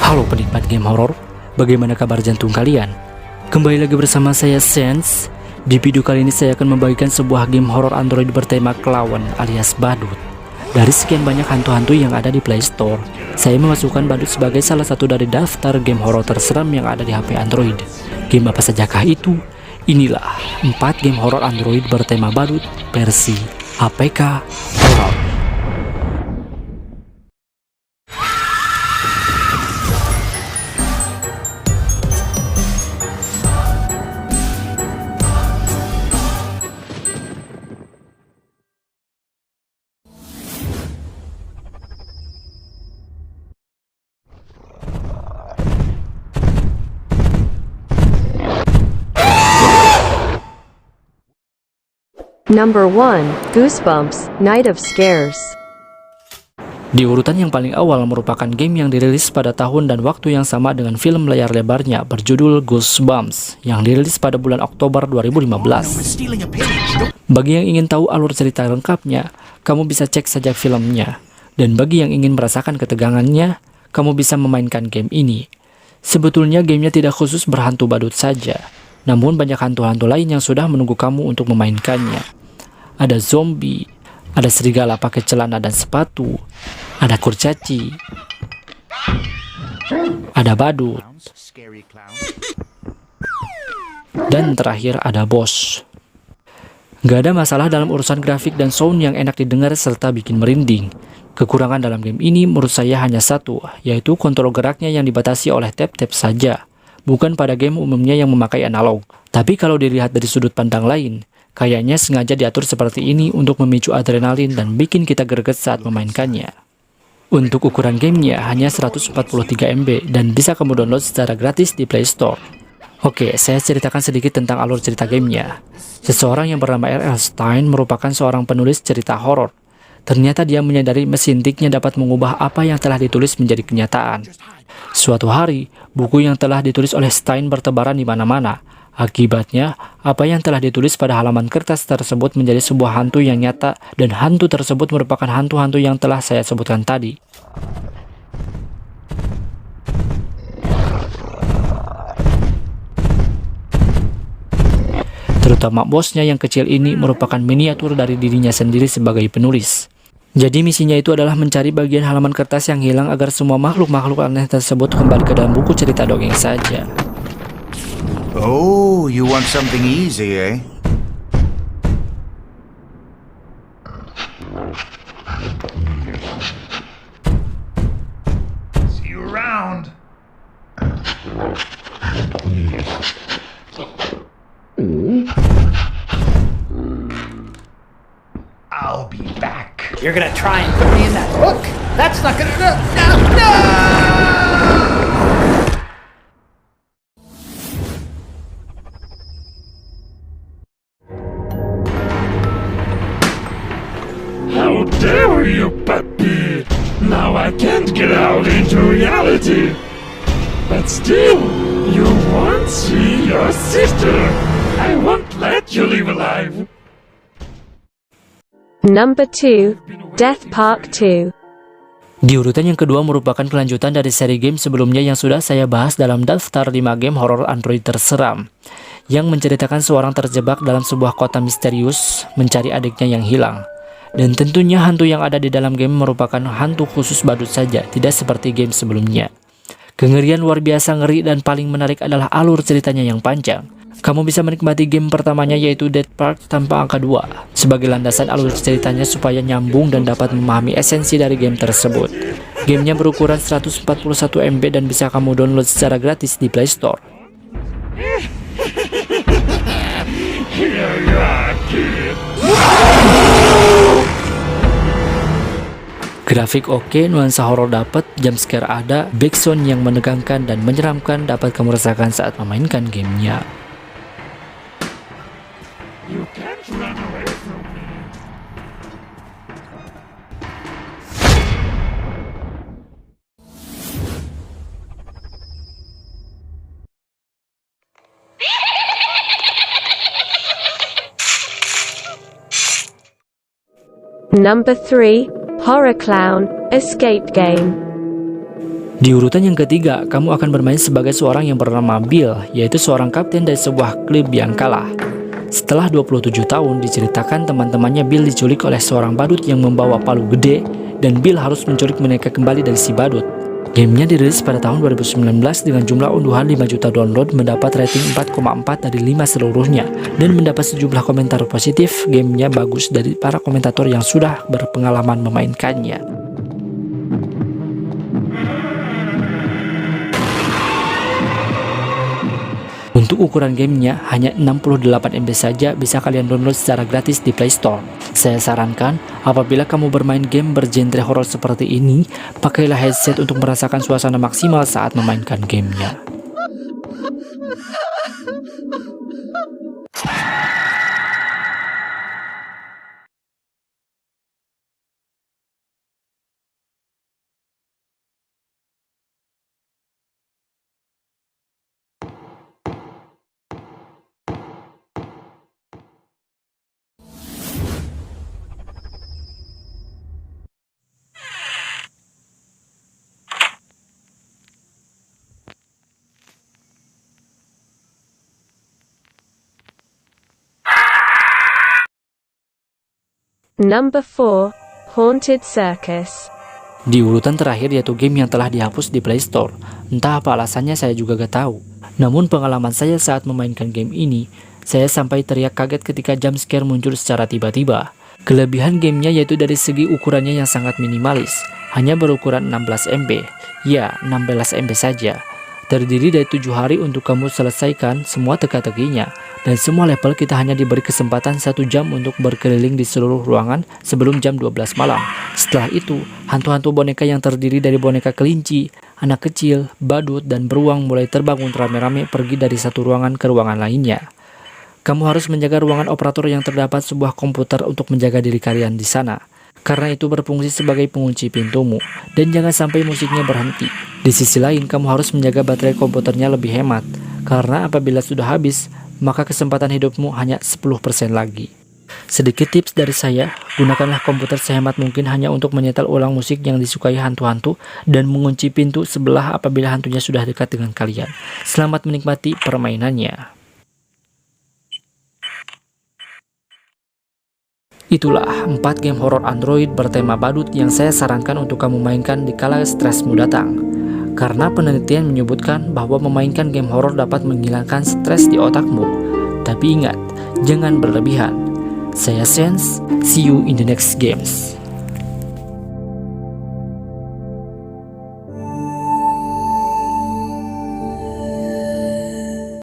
Halo penikmat game horor, bagaimana kabar jantung kalian? Kembali lagi bersama saya Sense. Di video kali ini saya akan membagikan sebuah game horor Android bertema Clown alias badut. Dari sekian banyak hantu-hantu yang ada di Play Store, saya memasukkan badut sebagai salah satu dari daftar game horor terseram yang ada di HP Android. Game apa sajakah itu? Inilah 4 game horor Android bertema badut versi APK Horror. Number 1, Goosebumps, Night of Scares. Di urutan yang paling awal merupakan game yang dirilis pada tahun dan waktu yang sama dengan film layar lebarnya berjudul Goosebumps yang dirilis pada bulan Oktober 2015. Bagi yang ingin tahu alur cerita lengkapnya, kamu bisa cek saja filmnya. Dan bagi yang ingin merasakan ketegangannya, kamu bisa memainkan game ini. Sebetulnya gamenya tidak khusus berhantu badut saja, namun banyak hantu-hantu lain yang sudah menunggu kamu untuk memainkannya. Ada zombie, ada serigala pakai celana dan sepatu, ada kurcaci, ada badut, dan terakhir ada bos. Gak ada masalah dalam urusan grafik dan sound yang enak didengar serta bikin merinding. Kekurangan dalam game ini menurut saya hanya satu, yaitu kontrol geraknya yang dibatasi oleh tap-tap saja. Bukan pada game umumnya yang memakai analog. Tapi kalau dilihat dari sudut pandang lain, kayaknya sengaja diatur seperti ini untuk memicu adrenalin dan bikin kita greget saat memainkannya. Untuk ukuran gamenya hanya 143 MB dan bisa kamu download secara gratis di Play Store. Oke, saya ceritakan sedikit tentang alur cerita gamenya. Seseorang yang bernama R.L. Stine merupakan seorang penulis cerita horor. Ternyata dia menyadari mesin tiknya dapat mengubah apa yang telah ditulis menjadi kenyataan. Suatu hari, buku yang telah ditulis oleh Stine bertebaran di mana-mana. Akibatnya, apa yang telah ditulis pada halaman kertas tersebut menjadi sebuah hantu yang nyata, dan hantu tersebut merupakan hantu-hantu yang telah saya sebutkan tadi. Terutama bosnya yang kecil ini merupakan miniatur dari dirinya sendiri sebagai penulis. Jadi misinya itu adalah mencari bagian halaman kertas yang hilang agar semua makhluk-makhluk aneh tersebut kembali ke dalam buku cerita dongeng saja. Oh, you want something easy, eh? See you around. I'll be back. You're gonna try and put me in that hook? That's not gonna... No! How dare you, puppy! Now I can't get out into reality. But still, you won't see your sister. I won't let you live alive. Number 2, Death Park 2. Di urutan yang kedua merupakan kelanjutan dari seri game sebelumnya yang sudah saya bahas dalam daftar 5 game horor Android terseram, yang menceritakan seorang terjebak dalam sebuah kota misterius mencari adiknya yang hilang. Dan tentunya hantu yang ada di dalam game merupakan hantu khusus badut saja, tidak seperti game sebelumnya. Kengerian luar biasa ngeri dan paling menarik adalah alur ceritanya yang panjang. Kamu bisa menikmati game pertamanya yaitu Death Park tanpa angka 2 sebagai landasan alur ceritanya supaya nyambung dan dapat memahami esensi dari game tersebut. Gamenya berukuran 141 MB dan bisa kamu download secara gratis di Play Store. Here you are, kid. Grafik oke, nuansa horor dapat, jumpscare ada, backsound yang menegangkan dan menyeramkan dapat kamu rasakan saat memainkan gamenya. You can't run away from me. Number 3, Horror Clown, Escape Game. Di urutan yang ketiga, kamu akan bermain sebagai seorang yang bernama Bill, yaitu seorang kapten dari sebuah klub yang kalah. Setelah 27 tahun, diceritakan teman-temannya Bill diculik oleh seorang badut yang membawa palu gede, dan Bill harus menculik mereka kembali dari si badut. Gamenya dirilis pada tahun 2019 dengan jumlah unduhan 5 juta download, mendapat rating 4,4 dari 5 seluruhnya, dan mendapat sejumlah komentar positif. Gamenya bagus dari para komentator yang sudah berpengalaman memainkannya. Untuk ukuran gamenya hanya 68 MB saja, bisa kalian download secara gratis di Play Store. Saya sarankan, apabila kamu bermain game bergenre horor seperti ini, pakailah headset untuk merasakan suasana maksimal saat memainkan gamenya. Number 4, Haunted Circus. Di urutan terakhir yaitu game yang telah dihapus di Play Store. Entah apa alasannya, saya juga gak tahu. Namun pengalaman saya saat memainkan game ini, saya sampai teriak kaget ketika jump scare muncul secara tiba-tiba. Kelebihan gamenya yaitu dari segi ukurannya yang sangat minimalis, hanya berukuran 16 MB. Ya, 16 MB saja. Terdiri dari 7 hari untuk kamu selesaikan semua teka-tekinya, dan semua level kita hanya diberi kesempatan 1 jam untuk berkeliling di seluruh ruangan sebelum jam 12 malam. Setelah itu, hantu-hantu boneka yang terdiri dari boneka kelinci, anak kecil, badut, dan beruang mulai terbangun rame-rame pergi dari satu ruangan ke ruangan lainnya. Kamu harus menjaga ruangan operator yang terdapat sebuah komputer untuk menjaga diri kalian di sana. Karena itu berfungsi sebagai pengunci pintumu, dan jangan sampai musiknya berhenti. Di sisi lain, kamu harus menjaga baterai komputernya lebih hemat, karena apabila sudah habis, maka kesempatan hidupmu hanya 10% lagi. Sedikit tips dari saya, gunakanlah komputer sehemat mungkin hanya untuk menyetel ulang musik yang disukai hantu-hantu, dan mengunci pintu sebelah apabila hantunya sudah dekat dengan kalian. Selamat menikmati permainannya. Itulah 4 game horor Android bertema badut yang saya sarankan untuk kamu mainkan di kala stresmu datang. Karena penelitian menyebutkan bahwa memainkan game horor dapat menghilangkan stres di otakmu. Tapi ingat, jangan berlebihan. Saya Sense, see you in the next games.